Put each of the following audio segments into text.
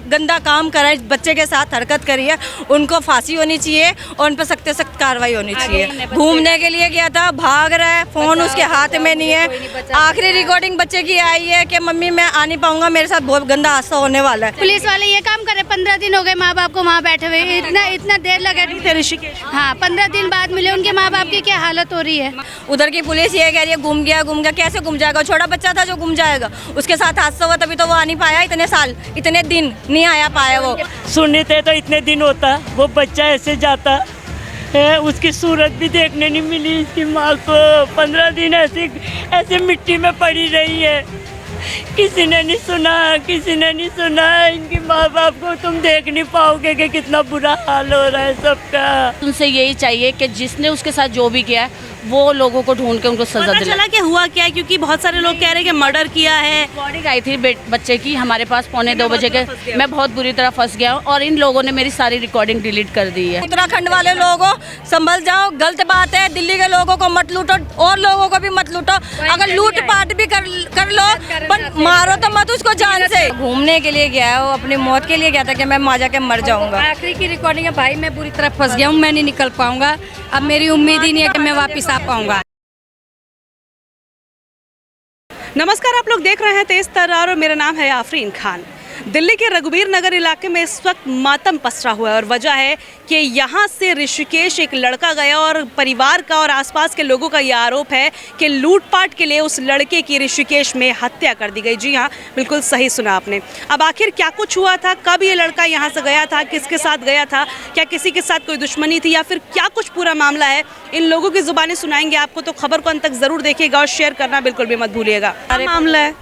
गंदा काम करा है, बच्चे के साथ हरकत करी है, उनको फांसी होनी चाहिए और उन पर सख्त से सख्त कार्रवाई होनी चाहिए। घूमने के लिए गया था, भाग रहा है, फोन उसके हाथ में नहीं है। आखिरी रिकॉर्डिंग बच्चे की आई है कि मम्मी मैं आ नहीं पाऊंगा, मेरे साथ बहुत गंदा हादसा होने वाला है। पुलिस वाले ये काम करे, 15 दिन हो गए माँ बाप को वहाँ बैठे हुए, इतना देर लगा ऋषिकेश। हाँ, 15 दिन बाद मिले, उनके माँ बाप की क्या हालत हो रही है। उधर की पुलिस ये कह रही है गुम गया, कैसे गुम जाएगा? छोटा बच्चा था जो गुम जाएगा, उसके साथ हादसा हुआ तभी तो वो आ नहीं पाया, इतने साल इतने दिन नहीं आया पाया। वो सुनते तो इतने दिन होता, वो बच्चा ऐसे जाता है, उसकी सूरत भी देखने नहीं मिली इसकी माँ को। 15 दिन ऐसे मिट्टी में पड़ी रही है, किसी ने नहीं सुना। इनकी माँ बाप को तुम देख नहीं पाओगे कि कितना बुरा हाल हो रहा है सबका। उनसे यही चाहिए कि जिसने उसके साथ जो भी किया है वो लोगों को ढूंढ के उनको सजा दिलाए। चला कि हुआ क्या है, क्योंकि बहुत सारे लोग कह रहे हैं कि मर्डर किया है। बॉडी आई थी बच्चे की हमारे पास 1:45 बजे के, मैं बहुत बुरी तरह फंस गया हूँ और इन लोगों ने मेरी सारी रिकॉर्डिंग डिलीट कर दी है। उत्तराखंड वाले लोगों संभल जाओ, गलत बात है। दिल्ली के लोगों को मत लूटो और लोगों को भी मत लूटो। अगर लूट पाट भी कर लो पर मारो तो मत उसको जान से। घूमने के लिए गया है वो, अपनी मौत के लिए गया था कि मैं वहाँ जाके मर जाऊंगा। आखिरी की रिकॉर्डिंग है भाई, मैं बुरी तरह फंस गया हूँ, मैं नहीं निकल पाऊंगा। अब मेरी उम्मीद ही नहीं है कि मैं वापस आ पाऊंगा। नमस्कार, आप लोग देख रहे हैं तेज तर्रार और मेरा नाम है आफरीन खान। दिल्ली के रघुवीर नगर इलाके में इस वक्त मातम पसरा हुआ है और वजह है कि यहाँ से ऋषिकेश एक लड़का गया और परिवार का और आसपास के लोगों का यह आरोप है कि लूटपाट के लिए उस लड़के की ऋषिकेश में हत्या कर दी गई। जी हाँ, बिल्कुल सही सुना आपने। अब आखिर क्या कुछ हुआ था, कब ये लड़का यहाँ से गया था, किसके साथ गया था, क्या किसी के साथ कोई दुश्मनी थी या फिर क्या कुछ पूरा मामला है, इन लोगों की जुबानें सुनाएंगे आपको। तो खबर को अंत तक जरूर देखिएगा और शेयर करना बिल्कुल भी मत भूलिएगा। क्या मामला है?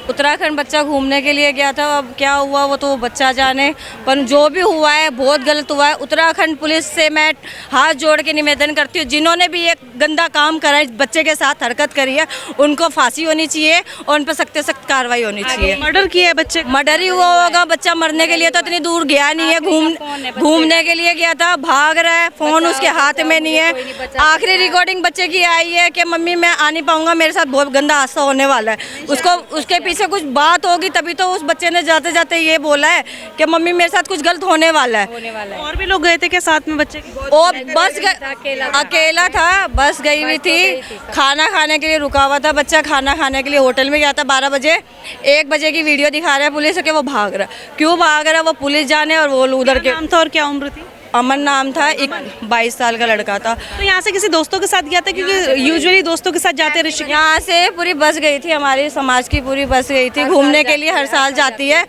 उत्तराखंड बच्चा घूमने के लिए गया था, अब क्या हुआ वो तो बच्चा जाने, पर जो भी हुआ है बहुत गलत हुआ है। उत्तराखंड पुलिस से मैं हाथ जोड़ के निवेदन करती हूँ, जिन्होंने भी ये गंदा काम करा है, बच्चे के साथ हरकत करी है, उनको फांसी होनी चाहिए और उन पर सख्त से सख्त कार्रवाई होनी चाहिए। मर्डर किया है बच्चे? मर्डर ही हुआ होगा, बच्चा मरने के लिए तो इतनी दूर गया नहीं है, घूमने के लिए गया था, भाग रहा है, फोन उसके हाथ में नहीं है। आखिरी रिकॉर्डिंग बच्चे की आई है कि मम्मी मैं आ नहीं पाऊंगा, मेरे साथ बहुत गंदा हादसा होने वाला है। उसके पीछे कुछ बात होगी तभी तो उस बच्चे ने जाते जाते ये बोला है कि मम्मी मेरे साथ कुछ गलत होने वाला है। और भी लोग गए थे क्या साथ में बच्चे के? और बस अकेला था, बस गई हुई थी, खाना खाने के लिए रुका हुआ था बच्चा, खाना खाने के लिए होटल में गया था 12 बजे। 1 बजे की वीडियो दिखा रहा है पुलिस के वो भाग रहा है। क्यों भाग रहा है वो पुलिस जाने, और वो उधर के नाम था और क्या उम्र थी? अमन नाम था, एक 22 साल का लड़का था। तो यहाँ से किसी दोस्तों के साथ गया था, क्योंकि यूजुअली दोस्तों के साथ जाते हैं ऋषिकेश। यहाँ से पूरी बस गई थी, हमारी समाज की पूरी बस गई थी घूमने के लिए, हर साल जाती है।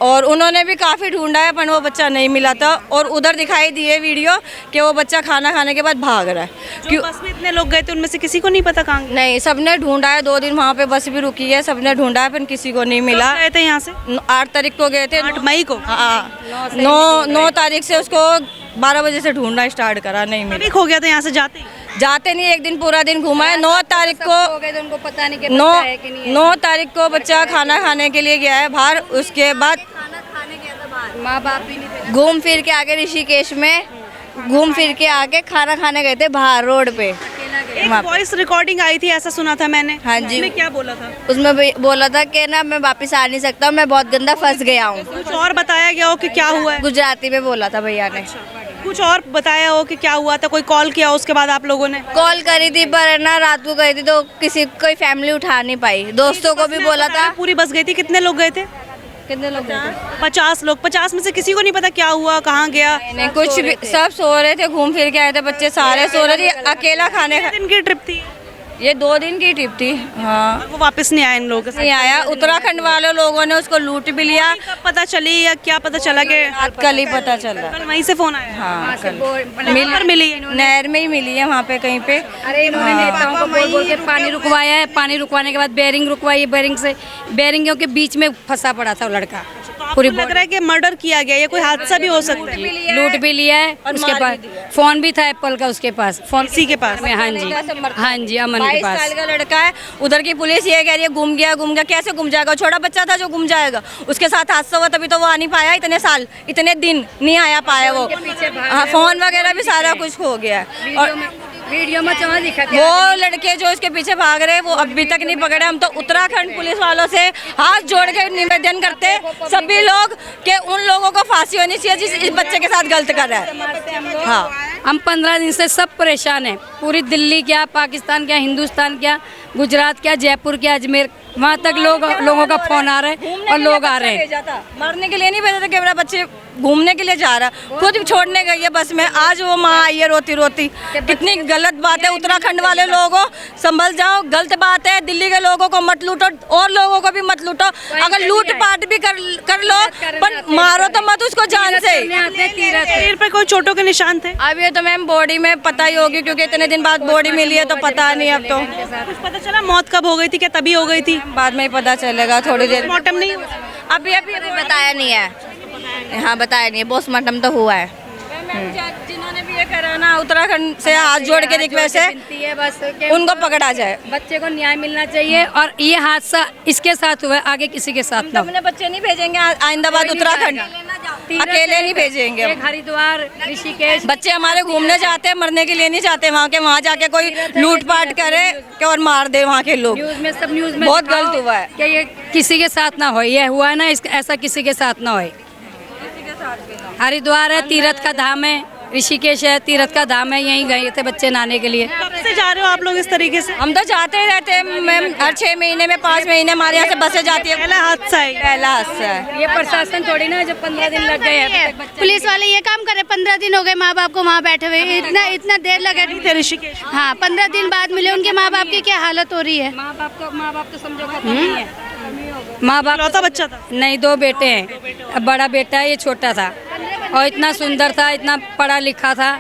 और उन्होंने भी काफ़ी ढूंढा है पर वो बच्चा नहीं मिला था। और उधर दिखाई दिए वीडियो कि वो बच्चा खाना खाने के बाद भाग रहा है। क्यों बस में इतने लोग गए थे उनमें से किसी को नहीं पता कहाँ? नहीं, सबने ढूंढा है, 2 दिन वहाँ पे बस भी रुकी है, सबने ढूंढा है पर किसी को नहीं मिला। गए थे यहाँ से 8 तारीख को गए थे, 8 मई को। हाँ, 9 तारीख से उसको 12 बजे से ढूंढना स्टार्ट करा, नहीं मिला। खो गया था यहाँ से जाते नहीं, एक दिन पूरा दिन घुमा है। 9 तारीख को उनको पता नहीं 9 तारीख को बच्चा खाना खाने के लिए गया है बाहर, उसके बाद माँ बाप भी नहीं, घूम फिर के आगे ऋषिकेश में घूम फिर के आके खाना खाने गए थे बाहर रोड पे। एक वॉइस रिकॉर्डिंग आई थी ऐसा सुना था मैंने। हाँ जी। उसमें क्या बोला था? उसमें बोला था कि ना मैं वापस आ नहीं सकता, मैं बहुत गंदा फंस गया हूँ। कुछ और बताया गया हो कि क्या हुआ है? गुजराती में बोला था भैया ने। कुछ और बताया हो कि क्या हुआ था? कोई कॉल किया उसके बाद आप लोगों ने? कॉल करी थी पर ना रात को गई थी तो किसी कोई फैमिली उठा नहीं पाई। दोस्तों को भी बोला था। पूरी बस गई थी, कितने लोग गए थे? कितने लोग गए थे? 50 लोग। 50 में से किसी को नहीं पता क्या हुआ, कहाँ गया? नहीं, कुछ भी, सब सो रहे थे, घूम फिर के आए थे बच्चे, सारे सो रहे थे। अकेला खाने दिन की ट्रिप थी ये, 2 दिन की ट्रिप थी। हाँ, वो वापस नहीं आया इन लोगों के साथ? नहीं आया। उत्तराखंड वाले लोगों ने उसको लूट भी लिया। कब पता चली या क्या पता चला कि? कल ही पता चला। कल वहीं से फोन आया? हाँ, मिली नहर में ही मिली है वहाँ पे कहीं पे। अरे इन्होंने नेताओं को बोल के पानी रुकवाया है, पानी रुकवाने के बाद बेरिंग रुकवाई, बेरिंगों के बीच में फंसा पड़ा था वो लड़का। पूरी लग रहा है कि मर्डर किया गया, ये कोई हादसा भी हो सकता है। लूट भी लिया है, उसके पास फोन भी था एप्पल का, उसके पास फोन इसी के पास। हाँ जी, हाँ जी, अमन के 22 पास। साल का लड़का है। उधर की पुलिस ये कह रही है गुम गया, कैसे गुम जाएगा? छोटा बच्चा था जो गुम जाएगा, उसके साथ हादसा हुआ तभी तो वो आ नहीं पाया, इतने साल इतने दिन नहीं आया पाया वो। हाँ, फोन वगैरह भी सारा कुछ खो गया है। और वीडियो में जहाँ दिखा वो लड़के जो इसके पीछे भाग रहे हैं वो अभी तक नहीं पकड़े। हम तो उत्तराखंड पुलिस वालों से हाथ जोड़ के निवेदन करते सभी लोग कि उन फांसी होनी चाहिए जिस इस बच्चे के साथ गलत कर रहा है। हाँ, हम 15 दिन से सब परेशान हैं। पूरी दिल्ली क्या, पाकिस्तान क्या, हिंदुस्तान क्या, गुजरात क्या, जयपुर क्या, अजमेर, वहाँ तक लोगों का फोन आ रहा है और लोग आ रहे हैं। मरने के लिए नहीं भेजा था कि मेरा बच्चे घूमने के लिए जा रहा, खुद छोड़ने गई है बस में। आज वो माँ आई है रोती रोती। कितनी गलत बात है। उत्तराखंड वाले लोगों संभल जाओ, गलत बात है। दिल्ली के लोगों को मत लूटो और लोगों को भी मत लूटो। अगर लूट पाट भी कर लो पर मारो तो मत उसको जान से। शरीर पर कोई चोटों के निशान थे? अब ये तो मैम बॉडी में पता ही होगी क्योंकि इतने दिन बाद बॉडी मिली है तो पता नहीं। अब तो कुछ पता चला मौत कब हो गई थी? क्या तभी हो गई थी? बाद में ही पता चलेगा थोड़ी देर। पोस्टमार्टम नहीं? अभी बताया नहीं है। हाँ बताया नहीं है, पोस्टमार्टम तो हुआ है। जिन्होंने भी ये करा ना उत्तराखंड से हाथ जोड़ के रिक्वेस्ट है बस उनको पकड़ा जाए। बच्चे को न्याय मिलना चाहिए और ये हादसा इसके साथ हुआ है, आगे किसी के साथ ना हो। अपने बच्चे नहीं भेजेंगे आइंदाबाद उत्तराखंड, अकेले नहीं भेजेंगे। एक हरिद्वार, ऋषिकेश, बच्चे हमारे घूमने जाते हैं, मरने के लिए नहीं जाते। वहाँ जाके कोई लूटपाट करे कि और मार दे वहाँ के लोग। न्यूज में बहुत गलत हुआ है कि ये किसी के साथ ना हो। ये हुआ है ना, ऐसा किसी के साथ ना हो। हरिद्वार है, तीर्थ का धाम है, ऋषिकेश है, तीर्थ का धाम है, यहीं गए थे बच्चे नहाने के लिए। कब से जा रहे हो आप लोग इस तरीके से? हम तो जाते ही रहते हैं मैम, हर 6 महीने में 5 महीने हमारे यहाँ से बसें जाती है। पहला हादसा है। पहला हादसा है। ये प्रशासन थोड़ी ना जब 15 दिन लग गए हैं। पुलिस वाले ये काम करे, 15 दिन हो गए माँ बाप को वहाँ बैठे हुए। इतना देर लगा थे ऋषिकेश। हाँ, 15 दिन बाद मिले। उनके माँ बाप की क्या हालत हो रही है? माँ बाप तो समझो खत्म नहीं है। माँ बाप लौता बच्चा था? नहीं, 2 बेटे हैं। अब बड़ा बेटा है, ये छोटा था और इतना सुंदर था, इतना पढ़ा लिखा था।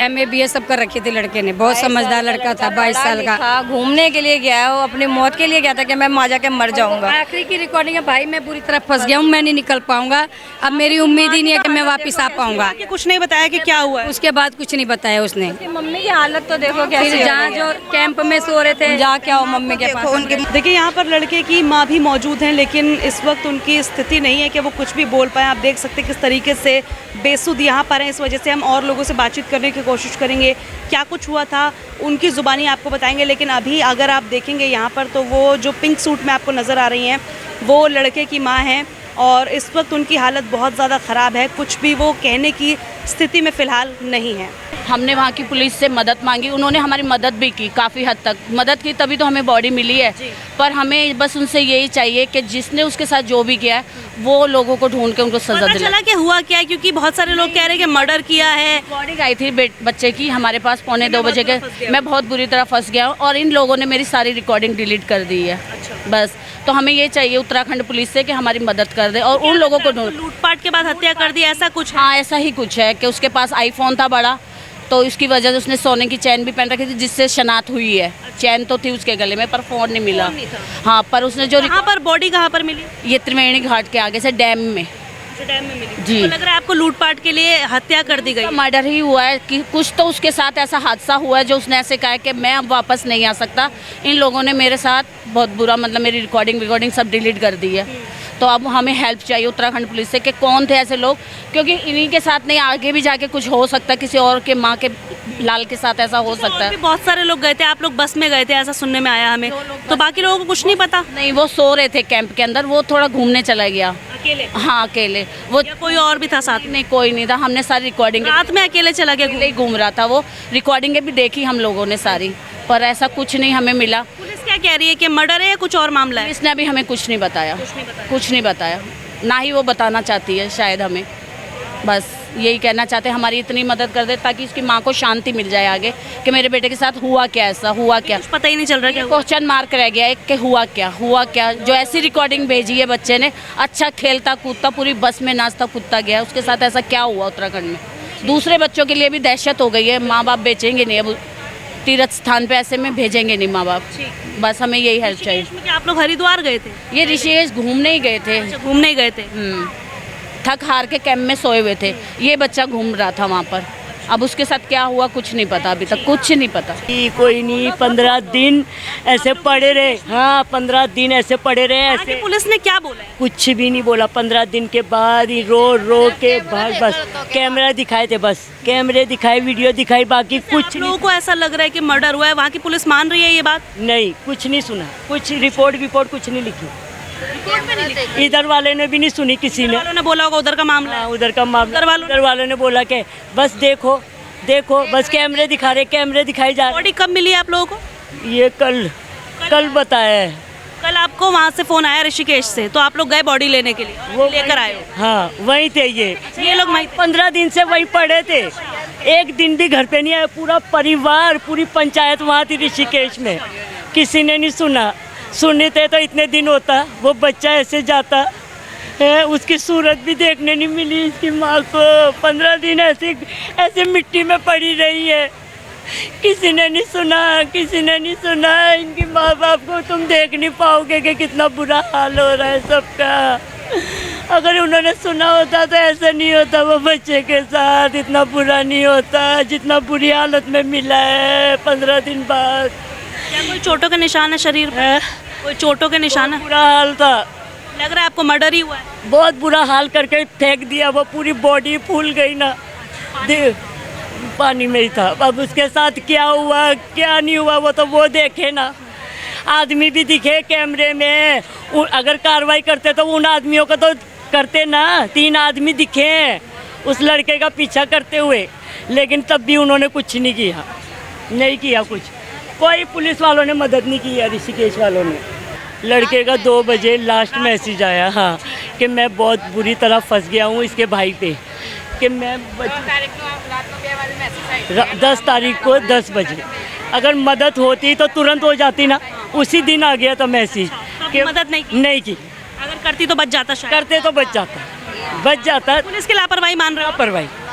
MA BA सब कर रखी थी लड़के ने। बहुत समझदार लड़का था, 22 साल का। घूमने के लिए गया है वो, अपनी मौत के लिए गया था कि मैं वहाँ जाके मर जाऊंगा। आखिरी की रिकॉर्डिंग है भाई, मैं बुरी तरह फंस गया हूँ, मैं नहीं निकल पाऊंगा। अब मेरी उम्मीद ही नहीं है कि मैं वापस आ पाऊंगा। कुछ नहीं बताया कि क्या हुआ है? उसके बाद कुछ नहीं बताया उसने। मम्मी की हालत तो देखो कैसी है। जहाँ जो कैंप में सो रहे थे, जा क्या हो मम्मी के पास। देखिए यहाँ पर लड़के की माँ भी मौजूद हैं, लेकिन इस वक्त उनकी स्थिति नहीं है कि वो कुछ भी बोल पाए। आप देख सकते हैं किस तरीके से बेसुध यहाँ पर हैं। इस वजह से हम और लोगों से बातचीत करने की कोशिश करेंगे, क्या कुछ हुआ था उनकी ज़ुबानी आपको बताएंगे। लेकिन अभी अगर आप देखेंगे यहाँ पर तो वो जो पिंक सूट में आपको नज़र आ रही हैं वो लड़के की माँ हैं और इस वक्त उनकी हालत बहुत ज़्यादा ख़राब है। कुछ भी वो कहने की स्थिति में फ़िलहाल नहीं है। हमने वहाँ की पुलिस से मदद मांगी, उन्होंने हमारी मदद भी की, काफ़ी हद तक मदद की, तभी तो हमें बॉडी मिली है। पर हमें बस उनसे यही चाहिए कि जिसने उसके साथ जो भी किया है वो लोगों को ढूंढ के उनको सजा पता दिलाए। चला कि हुआ क्या है? क्योंकि बहुत सारे लोग कह रहे हैं कि मर्डर किया है। बॉडी आई थी बच्चे की हमारे पास 1:45 बजे के। मैं बहुत बुरी तरह फंस गया हूँ और इन लोगों ने मेरी सारी रिकॉर्डिंग डिलीट कर दी है। बस तो हमें ये चाहिए उत्तराखंड पुलिस से कि हमारी मदद कर दे और उन लोगों को ढूंढ। लूटपाट के बाद हत्या कर दी, ऐसा कुछ? हाँ, ऐसा ही कुछ है कि उसके पास आईफोन था बड़ा, तो इसकी वजह से उसने सोने की चैन भी पहन रखी थी जिससे शनाख्त हुई है। चैन तो थी उसके गले में पर फोन नहीं मिला। हाँ, पर उसने जो कहाँ पर बॉडी कहाँ पर मिली? ये त्रिवेणी घाट के आगे से डैम में। डैम में मिली जी। तो लग रहा है आपको लूटपाट के लिए हत्या कर दी गई? मर्डर ही हुआ है कि कुछ तो उसके साथ ऐसा हादसा हुआ है जो उसने ऐसे कहा है कि मैं अब वापस नहीं आ सकता। इन लोगों ने मेरे साथ बहुत बुरा, मतलब मेरी रिकॉर्डिंग सब डिलीट कर दी है। तो अब हमें हेल्प चाहिए उत्तराखंड पुलिस से कि कौन थे ऐसे लोग, क्योंकि इन्हीं के साथ नहीं आगे भी जाके कुछ हो सकता है, किसी और के माँ के लाल के साथ ऐसा हो सकता है। बहुत सारे लोग गए थे, आप लोग बस में गए थे ऐसा सुनने में आया हमें, तो बाकी लोगों को कुछ नहीं पता? नहीं, वो सो रहे थे कैंप के अंदर, वो थोड़ा घूमने चला गया अकेले? हाँ, अकेले। वो या कोई और भी था साथ में? नहीं, कोई नहीं था। हमने सारी रिकॉर्डिंग रात में अकेले चला गया? अकेले ही घूम रहा था वो। रिकॉर्डिंगें भी देखी हम लोगों ने सारी, पर ऐसा कुछ नहीं हमें मिला। पुलिस क्या कह रही है कि मर्डर है या कुछ और मामला है? इसने अभी हमें कुछ नहीं बताया, कुछ नहीं बताया, ना ही वो बताना चाहती है शायद हमें। बस यही कहना चाहते हैं हमारी इतनी मदद कर दे ताकि उसकी माँ को शांति मिल जाए आगे कि मेरे बेटे के साथ हुआ क्या, ऐसा हुआ क्या। कुछ पता ही नहीं चल रहा क्या हुआ? क्वेश्चन मार्क रह गया है कि हुआ क्या। जो ऐसी रिकॉर्डिंग भेजी है बच्चे ने, अच्छा खेलता कूदता पूरी बस में नाचता कूदता गया, उसके साथ ऐसा क्या हुआ उत्तराखंड में। दूसरे बच्चों के लिए भी दहशत हो गई है, माँ बाप बेचेंगे नहीं अब तीर्थ स्थान पे, ऐसे में भेजेंगे नहीं माँ बाप। बस हमें यही हेल्प चाहिए। आप लोग हरिद्वार गए थे? ये ऋषिकेश घूमने ही गए थे। घूमने ही गए थे? थक हार के कैंप में सोए हुए थे, ये बच्चा घूम रहा था वहाँ पर। अब उसके साथ क्या हुआ कुछ नहीं पता, अभी तक कुछ नहीं पता। कोई नहीं, 15 दिन ऐसे पड़े रहे। हाँ, 15 दिन ऐसे पड़े रहे। ऐसे पुलिस ने क्या बोला है? कुछ भी नहीं बोला। 15 दिन के बाद ही रो के भाग, बस कैमरा दिखाए थे, बस कैमरे दिखाए, वीडियो दिखाई, बाकी कुछ लोगों को ऐसा लग रहा है कि मर्डर हुआ है, वहाँ की पुलिस मान रही है ये बात? नहीं, कुछ नहीं सुना, कुछ रिपोर्ट कुछ नहीं लिखी। इधर वाले ने भी नहीं सुनी किसी ने। वालों ने बोला होगा उधर का मामला है। हाँ, उधर का मामला, उधर वालों ने बोला कि बस देखो देखो, बस कैमरे दिखा रहे, कैमरे दिखाई जा रहे। बॉडी कब मिली आप लोगों को? ये कल बताया है। कल आपको वहाँ से फोन आया ऋषिकेश से, तो आप लोग गए बॉडी लेने के लिए, वो लेकर आए हो? हाँ, वहीं थे ये लोग वहीं 15 दिन से वहीं पड़े थे, एक दिन भी घर पे नहीं आए। पूरा परिवार, पूरी पंचायत वहाँ थी ऋषिकेश में, किसी ने नहीं सुना। सुनते तो इतने दिन होता, वो बच्चा ऐसे जाता है, उसकी सूरत भी देखने नहीं मिली इसकी माँ को। 15 दिन ऐसे मिट्टी में पड़ी रही है, किसी ने नहीं सुना, किसी ने नहीं सुना। इनकी माँ बाप को तुम देख नहीं पाओगे कि कितना बुरा हाल हो रहा है सबका। अगर उन्होंने सुना होता तो ऐसा नहीं होता, वो बच्चे के साथ इतना बुरा नहीं होता जितना बुरी हालत में मिला है 15 दिन बाद। क्या कोई चोटों के निशान है शरीर पर? कोई चोटों के निशान है? बुरा हाल था, लग रहा है आपको मर्डर ही हुआ है। बहुत बुरा हाल करके फेंक दिया, वो पूरी बॉडी फूल गई ना, पानी में ही था। अब उसके साथ क्या हुआ क्या नहीं हुआ वो तो वो देखे ना, आदमी भी दिखे कैमरे में। अगर कार्रवाई करते तो उन आदमियों को तो करते ना। 3 आदमी दिखे उस लड़के का पीछा करते हुए, लेकिन तब भी उन्होंने कुछ नहीं किया, नहीं किया कुछ। कोई पुलिस वालों ने मदद नहीं की है, ऋषिकेश वालों ने। लड़के का 2 बजे लास्ट मैसेज आया, हाँ, कि मैं बहुत बुरी तरह फंस गया हूँ इसके भाई पे, कि मैं 10 तारीख को 10 बजे अगर मदद होती तो तुरंत हो जाती ना। उसी दिन आ गया था मैसेज कि मदद नहीं की। अगर करती तो बच जाता, शायद करते तो बच जाता। पुलिस की लापरवाही मान रहे हो?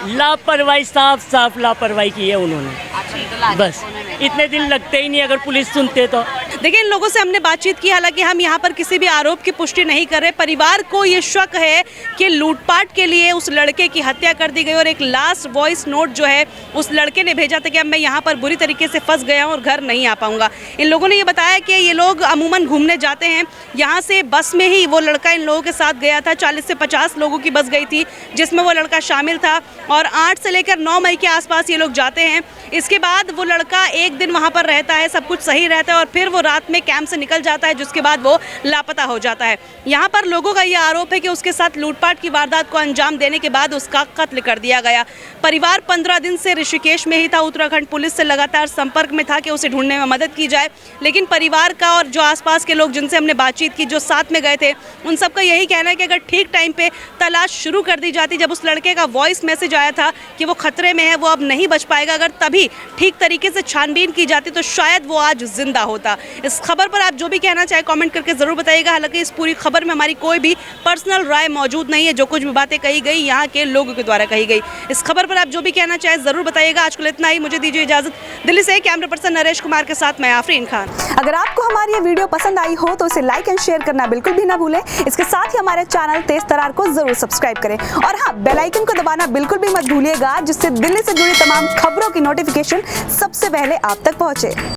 लापरवाही साफ लापरवाही की है उन्होंने। बस इतने दिन लगते ही नहीं अगर पुलिस सुनते तो। देखिए, इन लोगों से हमने बातचीत की, हालांकि हम यहाँ पर किसी भी आरोप की पुष्टि नहीं कर रहे। परिवार को ये शक है कि लूटपाट के लिए उस लड़के की हत्या कर दी गई और एक लास्ट वॉइस नोट जो है उस लड़के ने भेजा था कि अब मैं यहाँ पर बुरी तरीके से फंस गया हूँ और घर नहीं आ पाऊंगा। इन लोगों ने ये बताया कि ये लोग अमूमन घूमने जाते हैं, यहाँ से बस में ही वो लड़का इन लोगों के साथ गया था। 40 से 50 लोगों की बस गई थी जिसमें वो लड़का शामिल था, और 8 से लेकर 9 मई के आसपास ये लोग जाते हैं। इसके बाद वो लड़का एक दिन वहाँ पर रहता है, सब कुछ सही रहता है, और फिर वो रात में कैंप से निकल जाता है, जिसके बाद वो लापता हो जाता है। यहाँ पर लोगों का ये आरोप है कि उसके साथ लूटपाट की वारदात को अंजाम देने के बाद उसका कत्ल कर दिया गया। परिवार 15 दिन से ऋषिकेश में ही था, उत्तराखंड पुलिस से लगातार संपर्क में था कि उसे ढूंढने में मदद की जाए, लेकिन परिवार का और जो आसपास के लोग जिनसे हमने बातचीत की, जो साथ में गए थे, उन सबका यही कहना है कि अगर ठीक टाइम पे तलाश शुरू कर दी जाती, जब उस लड़के का वॉइस मैसेज आया था कि वो खतरे में है, वो अब नहीं बच पाएगा, अगर तभी ठीक तरीके से छानबीन की जाती तो शायद वो आज जिंदा होता। इस खबर पर आप जो भी कहना चाहे कमेंट करके जरूर बताइएगा। हालांकि इस पूरी खबर में हमारी कोई भी पर्सनल राय मौजूद नहीं है, जो कुछ भी बातें कही गई यहाँ के लोगों के द्वारा कही गई। इस खबर पर आप जो भी कहना चाहे जरूर बताइएगा। आज के इतना ही, मुझे दीजिए इजाजत। दिल्ली से कैमरा पर्सन नरेश कुमार के साथ मैं आफरीन खान। अगर आपको हमारी ये वीडियो पसंद आई हो तो इसे लाइक एंड शेयर करना बिल्कुल भी ना भूलें। इसके साथ ही हमारे चैनल तेज तरार को जरूर सब्सक्राइब करें, और हाँ, बेल आइकन को दबाना बिल्कुल भी मत भूलिएगा, जिससे दिल्ली से जुड़ी तमाम खबरों की नोटिफिकेशन सबसे पहले आप तक पहुंचे।